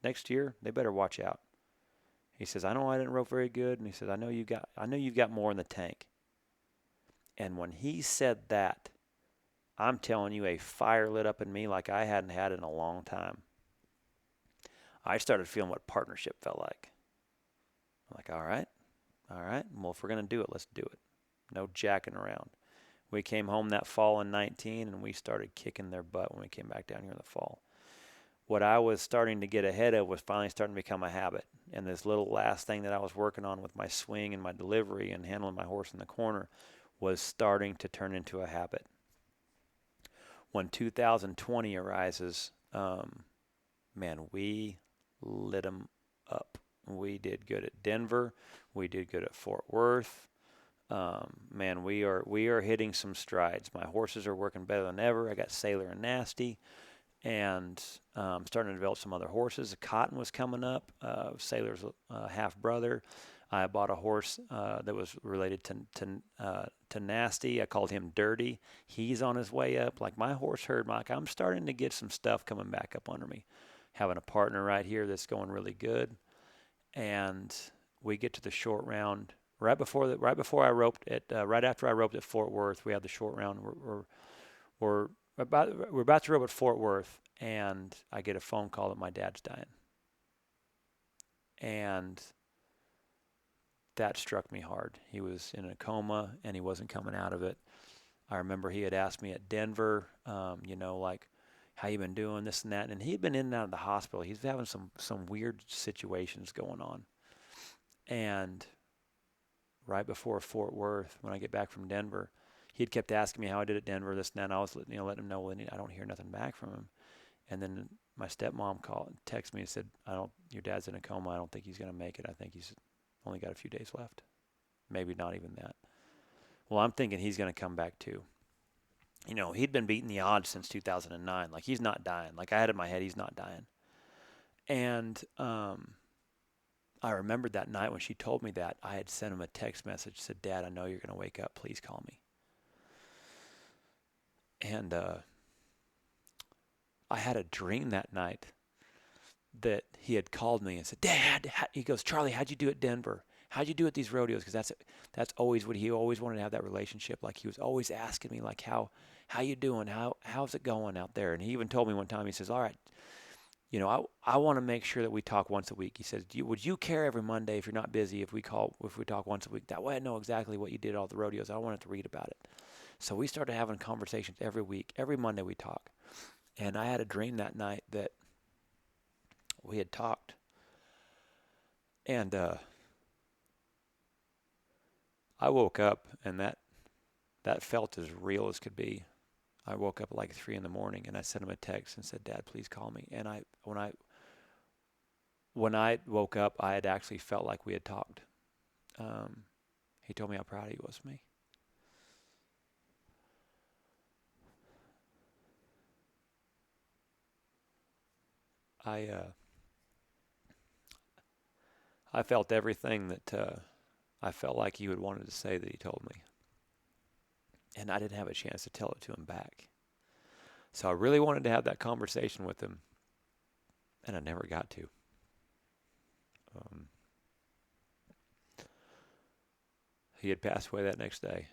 Next year, they better watch out. He says, I know I didn't rope very good. And he said, I know you've got more in the tank. And when he said that, I'm telling you, a fire lit up in me like I hadn't had in a long time. I started feeling what partnership felt like. I'm like, all right. Well, if we're going to do it, let's do it. No jacking around. We came home that fall in 19, and we started kicking their butt when we came back down here in the fall. What I was starting to get ahead of was finally starting to become a habit. And this little last thing that I was working on with my swing and my delivery and handling my horse in the corner was starting to turn into a habit. When 2020 arises, man, we lit them up. We did good at Denver. We did good at Fort Worth. Man, we are hitting some strides. My horses are working better than ever. I got Sailor and Nasty. and starting to develop some other horses. Cotton was coming up, Sailor's half brother. I bought a horse that was related to Nasty. I called him Dirty. He's on his way up. Like my horse herd, Mike, I'm starting to get some stuff coming back up under me. Having a partner right here that's going really good, and we get to the short round right before I roped at right after I roped at Fort Worth. We had the short round. We're about to rope at Fort Worth, and I get a phone call that my dad's dying, and that struck me hard. He was in a coma, and he wasn't coming out of it. I remember he had asked me at Denver, like, how you been doing, this and that, and he'd been in and out of the hospital. He's having some weird situations going on, and right before Fort Worth, when I get back from Denver, he'd kept asking me how I did at Denver, this and that, and I was letting him know, well, I don't hear nothing back from him. And then my stepmom called and texted me and said, your dad's in a coma. I don't think he's going to make it. I think he's only got a few days left. Maybe not even that. Well, I'm thinking he's going to come back too. He'd been beating the odds since 2009. Like, he's not dying. Like, I had in my head, he's not dying. And I remembered that night when she told me that, I had sent him a text message, said, Dad, I know you're going to wake up. Please call me. And I had a dream that night that he had called me and said, Dad, he goes, Charlie, how'd you do at Denver? How'd you do at these rodeos? Because that's always what he always wanted to have, that relationship. Like, he was always asking me, like, how you doing? How's it going out there? And he even told me one time, he says, all right, I want to make sure that we talk once a week. He says, would you care every Monday if you're not busy, if we talk once a week? That way I know exactly what you did at all the rodeos. I don't want to read about it. So we started having conversations every week. Every Monday we talk. And I had a dream that night that we had talked. And I woke up, and that felt as real as could be. I woke up at like 3 a.m, and I sent him a text and said, Dad, please call me. And when I woke up, I had actually felt like we had talked. He told me how proud he was of me. I felt everything that I felt like he would wanted to say that he told me. And I didn't have a chance to tell it to him back. So I really wanted to have that conversation with him, and I never got to. He had passed away that next day,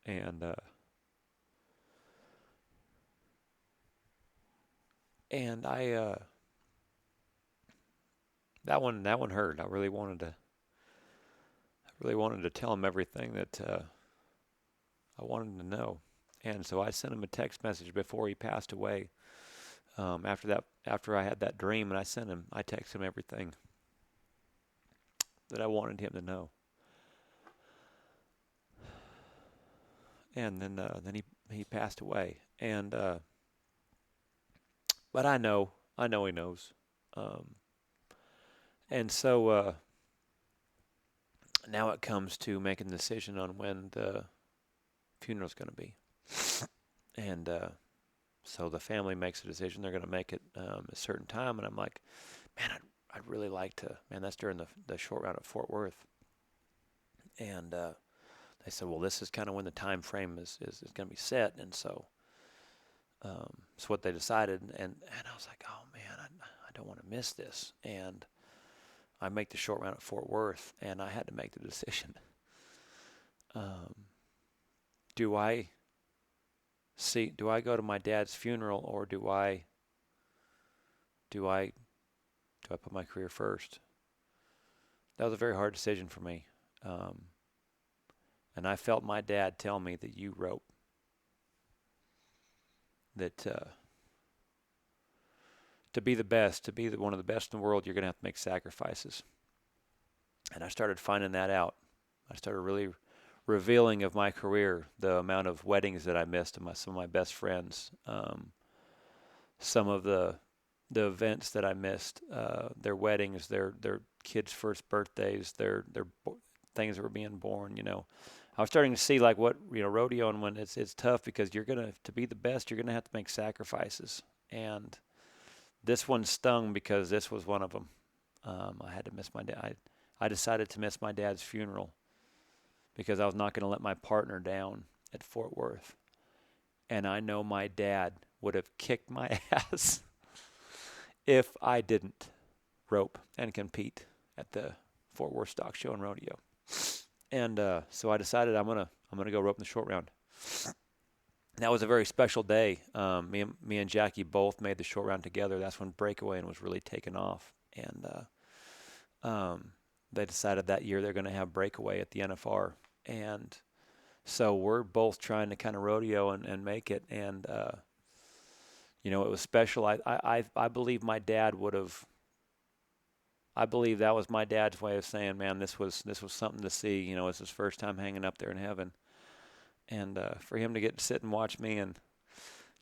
and I that one hurt. I really wanted to tell him everything that I wanted to know. And so I sent him a text message before he passed away. After I had that dream, and I texted him everything that I wanted him to know. And then he passed away. And but I know he knows. And so now it comes to making the decision on when the funeral's going to be. And so the family makes a decision. They're going to make it a certain time. And I'm like, man, I'd really like to. Man, that's during the short round at Fort Worth. And they said, well, this is kind of when the time frame is going to be set. And so it's what they decided. And I was like, oh, man, I don't want to miss this. And I make the short round at Fort Worth, and I had to make the decision. Do I go to my dad's funeral, or do I put my career first? That was a very hard decision for me. And I felt my dad tell me that you rope. That to be the best, to be one of the best in the world, you're going to have to make sacrifices. And I started finding that out. I started really revealing of my career, the amount of weddings that I missed of some of my best friends, some of the events that I missed, their weddings, their kids' first birthdays, their things that were being born. I was starting to see like what rodeo, and when it's tough because you're to be the best, you're gonna have to make sacrifices. And this one stung because this was one of them. I had to miss my dad. I decided to miss my dad's funeral because I was not going to let my partner down at Fort Worth. And I know my dad would have kicked my ass if I didn't rope and compete at the Fort Worth Stock Show and Rodeo. And so I decided I'm gonna go rope in the short round. That was a very special day. Me and Jackie both made the short round together. That's when breakaway was really taken off, and they decided that year they're going to have breakaway at the NFR, and so we're both trying to kind of rodeo and make it. And it was special. I believe my dad would have. I believe that was my dad's way of saying, man, this was something to see. It's his first time hanging up there in heaven. And for him to get to sit and watch me and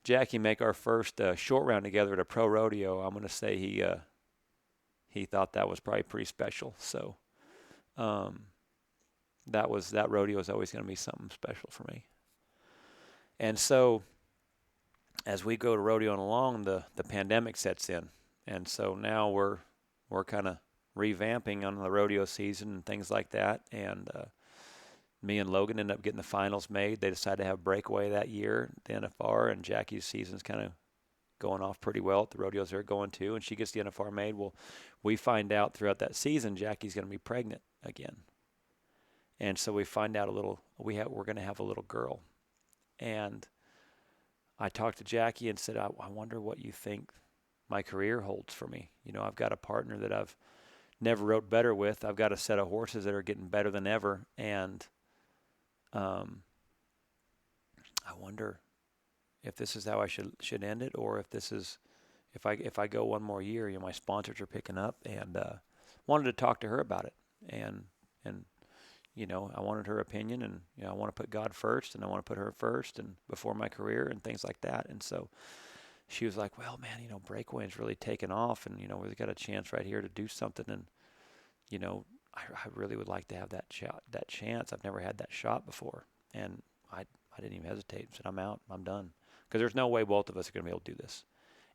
Jackie make our first short round together at a pro rodeo, I'm going to say he thought that was probably pretty special. So that rodeo is always going to be something special for me. And so as we go to rodeoing along, the pandemic sets in, and so now we're kind of revamping on the rodeo season and things like that. And me and Logan ended up getting the finals made. They decided to have breakaway that year, the NFR, and Jackie's season's kind of going off pretty well at the rodeos they're going to, and she gets the NFR made. Well, we find out throughout that season Jackie's going to be pregnant again. And so we find out we're going to have a little girl. And I talked to Jackie and said, I wonder what you think my career holds for me. I've got a partner that I've never rode better with. I've got a set of horses that are getting better than ever. And I wonder if this is how I should end it, or if I go one more year. My sponsors are picking up, and wanted to talk to her about it, and I wanted her opinion, and I want to put God first, and I want to put her first, and before my career and things like that. And so she was like, well, man, breakaway's really taken off, and we've got a chance right here to do something, and I really would like to have that chance. I've never had that shot before, and I didn't even hesitate. I said, I'm out. I'm done. Because there's no way both of us are going to be able to do this.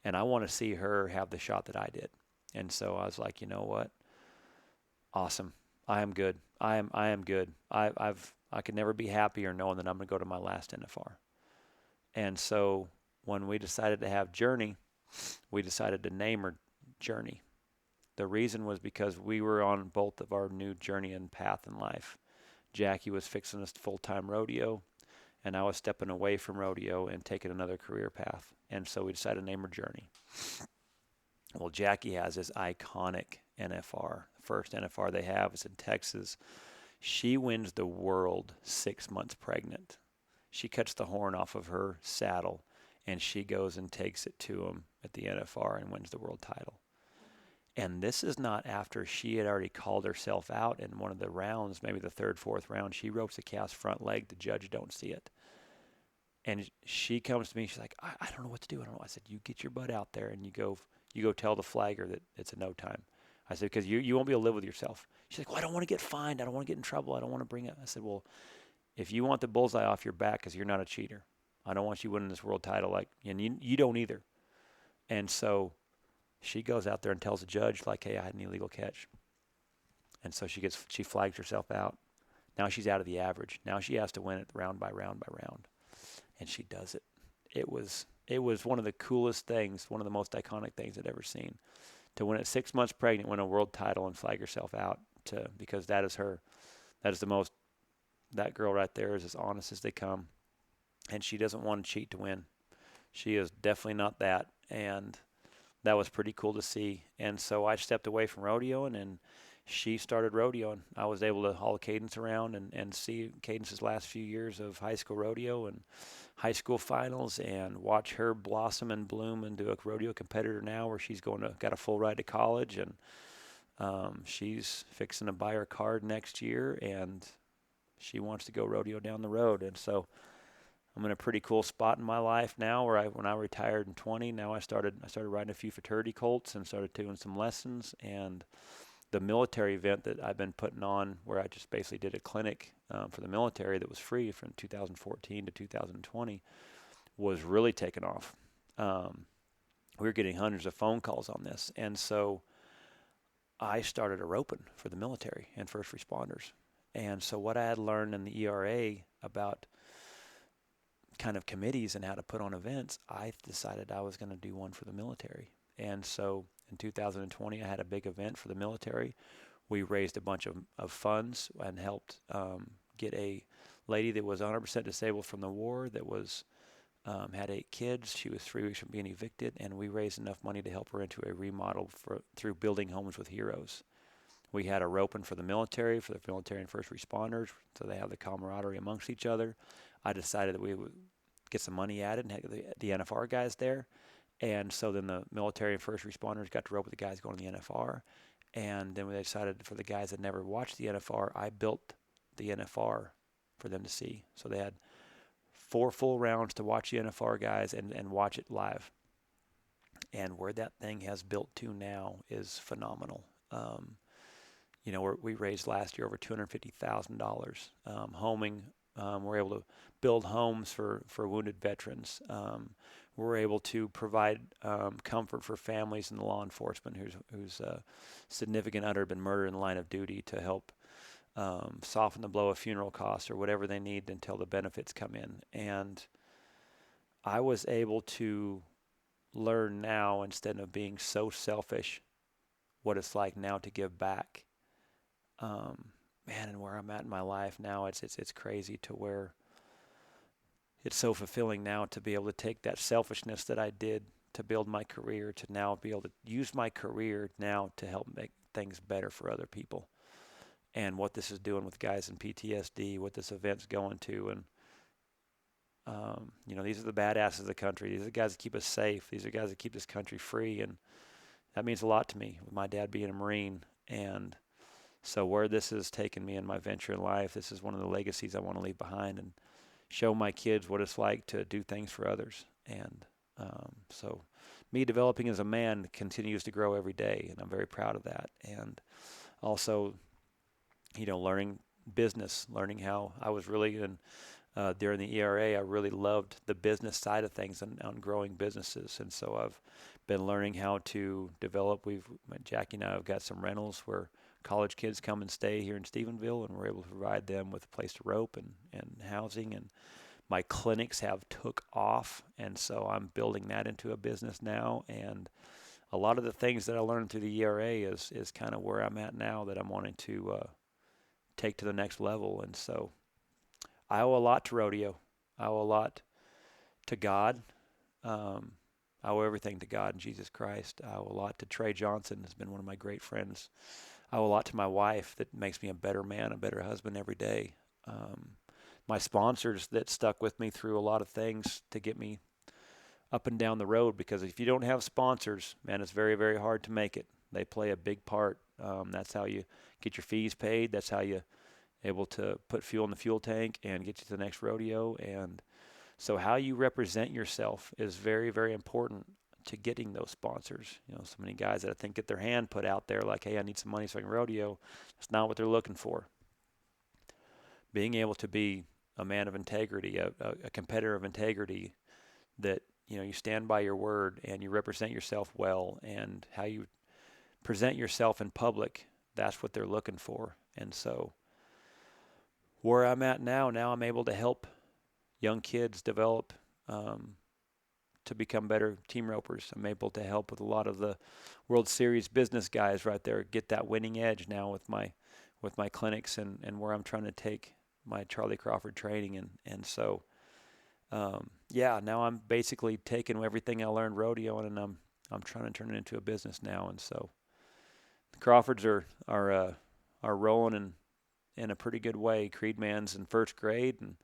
And I want to see her have the shot that I did. And so I was like, you know what? Awesome. I am good. I am good. I could never be happier knowing that I'm going to go to my last NFR. And so when we decided to have Journey, we decided to name her Journey. The reason was because we were on both of our new journey and path in life. Jackie was fixing us full-time rodeo, and I was stepping away from rodeo and taking another career path. And so we decided to name her Journey. Well, Jackie has this iconic NFR. The first NFR they have is in Texas. She wins the world 6 months pregnant. She cuts the horn off of her saddle, and she goes and takes it to him at the NFR and wins the world title. And this is not after she had already called herself out in one of the rounds, maybe the third, fourth round. She ropes a calf's front leg. The judge don't see it. And she comes to me. She's like, I don't know what to do. I don't know. I said, you get your butt out there and you go tell the flagger that it's a no time. I said, because you won't be able to live with yourself. She's like, well, I don't want to get fined. I don't want to get in trouble. I don't want to bring it. I said, well, if you want the bullseye off your back because you're not a cheater, I don't want you winning this world title. And you don't either. And so she goes out there and tells the judge, like, hey, I had an illegal catch. And so she flags herself out. Now she's out of the average. Now she has to win it round by round by round. And she does it. It was one of the coolest things, one of the most iconic things I'd ever seen. To win at 6 months pregnant, win a world title and flag herself out, because that is her. That is that girl right there is as honest as they come. And she doesn't want to cheat to win. She is definitely not that. And that was pretty cool to see. And so I stepped away from rodeoing, and she started rodeoing. I was able to haul Cadence around and see Cadence's last few years of high school rodeo and high school finals, and watch her blossom and bloom into a rodeo competitor now, where she's got a full ride to college, and she's fixing to buy her card next year, and she wants to go rodeo down the road. And so I'm in a pretty cool spot in my life now, where when I retired in 20, now I started riding a few fraternity colts and started doing some lessons. And the military event that I've been putting on, where I just basically did a clinic for the military that was free from 2014 to 2020, was really taking off. We were getting hundreds of phone calls on this. And so I started a roping for the military and first responders. And so what I had learned in the ERA about kind of committees and how to put on events, I decided I was going to do one for the military. And so in 2020, I had a big event for the military. We raised a bunch of funds and helped get a lady that was 100% disabled from the war that was had 8 kids. She was 3 weeks from being evicted, and we raised enough money to help her into a remodel through building homes with heroes. We had a roping for the military and first responders, so they have the camaraderie amongst each other. I decided that we would get some money added and have the NFR guys there. And so then the military and first responders got to rope with the guys going to the NFR. And then we decided for the guys that never watched the NFR, I built the NFR for them to see. So they had 4 full rounds to watch the NFR guys and watch it live. And where that thing has built to now is phenomenal. We raised last year over $250,000 homing. We're able to build homes for wounded veterans. We're able to provide comfort for families in the law enforcement whose significant other have been murdered in the line of duty to help soften the blow of funeral costs or whatever they need until the benefits come in. And I was able to learn now, instead of being so selfish, what it's like now to give back. And where I'm at in my life now, it's crazy to where it's so fulfilling now to be able to take that selfishness that I did to build my career to now be able to use my career now to help make things better for other people. And what this is doing with guys in PTSD, what this event's going to, and these are the badasses of the country. These are the guys that keep us safe. These are guys that keep this country free, and that means a lot to me. With my dad being a Marine, and so where this has taken me in my venture in life, this is one of the legacies I want to leave behind and show my kids what it's like to do things for others. And so me developing as a man continues to grow every day, and I'm very proud of that. And also, learning business, learning how I was really during the ERA, I really loved the business side of things on growing businesses. And so I've been learning how to develop. Jackie and I have got some rentals where college kids come and stay here in Stephenville, and we're able to provide them with a place to rope and housing. And my clinics have took off, and so I'm building that into a business now. And a lot of the things that I learned through the ERA is kind of where I'm at now that I'm wanting to take to the next level. And so I owe a lot to rodeo. I owe a lot to God. I owe everything to God and Jesus Christ. I owe a lot to Trey Johnson, who's been one of my great friends. I owe a lot to my wife that makes me a better man, a better husband every day. My sponsors that stuck with me through a lot of things to get me up and down the road, because if you don't have sponsors, man, it's very, very hard to make it. They play a big part. That's how you get your fees paid. That's how you able to put fuel in the fuel tank and get you to the next rodeo. And so how you represent yourself is very, very important to getting those sponsors. So many guys that I think get their hand put out there like, hey, I need some money so I can rodeo. That's not what they're looking for. Being able to be a man of integrity, a competitor of integrity, that you stand by your word and you represent yourself well, and how you present yourself in public, that's what they're looking for. And so where I'm at now I'm able to help young kids develop to become better team ropers. I'm able to help with a lot of the World Series business guys right there get that winning edge now with my clinics and where I'm trying to take my Charly Crawford training. And so now I'm basically taking everything I learned rodeoing, and I'm trying to turn it into a business now. And so the Crawfords are rolling in a pretty good way. Creedman's in first grade, and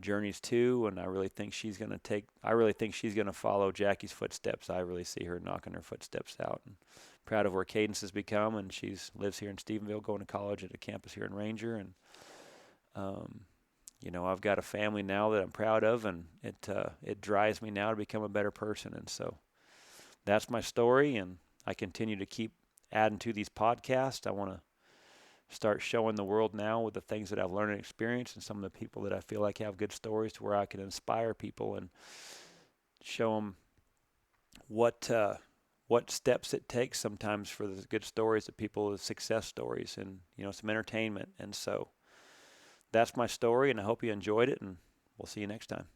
Journey's 2, and I really think she's going to follow Jackie's footsteps. I really see her knocking her footsteps out. And proud of where Cadence has become, and she lives here in Stephenville, going to college at a campus here in Ranger. And I've got a family now that I'm proud of, and it drives me now to become a better person. And so that's my story, and I continue to keep adding to these podcasts. I want to start showing the world now with the things that I've learned and experienced, and some of the people that I feel like have good stories, to where I can inspire people and show them what what steps it takes sometimes for the good stories, the people, the success stories, and some entertainment. And so that's my story, and I hope you enjoyed it, and we'll see you next time.